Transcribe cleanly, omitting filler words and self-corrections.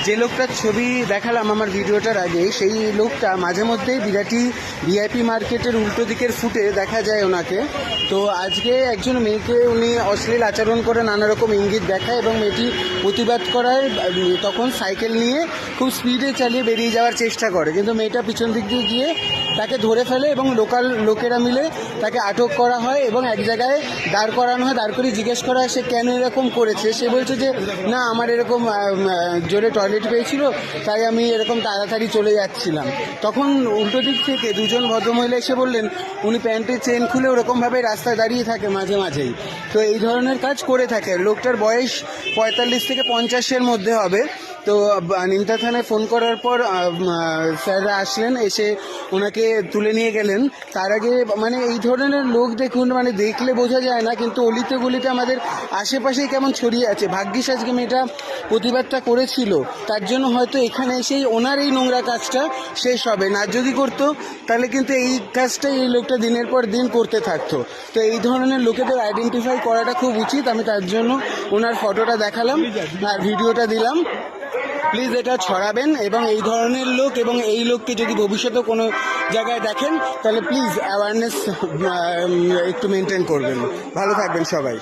যে লোকটার ছবি দেখালাম আমার ভিডিওটার আগে, সেই লোকটা মাঝে মধ্যেই বিরাটি ভিআইপি মার্কেটের উল্টো দিকের ফুটে দেখা যায় ওনাকে। তো আজকে একজন মেয়েকে উনি অশ্লীল আচরণ করে নানা রকম ইঙ্গিত দেখায় এবং মেয়েটি প্রতিবাদ করায় তখন সাইকেল নিয়ে খুব স্পিডে চালিয়ে বেরিয়ে যাওয়ার চেষ্টা করে, কিন্তু মেয়েটা পিছন দিক দিয়ে গিয়ে তাকে ধরে ফেলে এবং লোকাল লোকেরা মিলে তাকে আটক করা হয় এবং এক জায়গায় দাঁড় করানো হয়। দাঁড় করে জিজ্ঞেস করা হয় সে কেন এরকম করেছে। সে বলছে যে না, আমার এরকম জোরে টয়লেট পেয়েছিল, তাই আমি এরকম তাড়াতাড়ি চলে যাচ্ছিলাম। তখন উল্টো দিক থেকে দুজন ভদ্রমহিলা এসে বললেন উনি প্যান্টের চেন খুলে ওরকমভাবে রাস্তায় দাঁড়িয়ে থাকে মাঝে মাঝেই। তো এই ধরনের কাজ করে থাকে। লোকটার বয়স 45 থেকে 50-এর মধ্যে হবে। তো নিমতা থানায় ফোন করার পর স্যাররা আসলেন, এসে ওনাকে তুলে নিয়ে গেলেন। তার আগে মানে এই ধরনের লোক দেখুন, মানে দেখলে বোঝা যায় না, কিন্তু অলিতে গলিতে আমাদের আশেপাশেই কেমন ছড়িয়ে আছে। ভাগ্যিস আজকে মেয়েটা প্রতিবাদটা করেছিল, তার জন্য হয়তো এখানে এসেই ওনার এই নোংরা কাজটা শেষ হবে। না যদি করতো তাহলে কিন্তু এই কাজটাই এই লোকটা দিনের পর দিন করতে থাকতো। তো এই ধরনের লোকেদের আইডেন্টিফাই করাটা খুব উচিত। আমি তার জন্য ওনার ফটোটা দেখালাম আর ভিডিওটা দিলাম। প্লিজ এটা ছড়াবেন এবং এই ধরনের লোক এবং এই লোককে যদি ভবিষ্যতে কোনো জায়গায় দেখেন তাহলে প্লিজ অ্যাওয়ারনেস একটু মেনটেন করবেন। ভালো থাকবেন সবাই।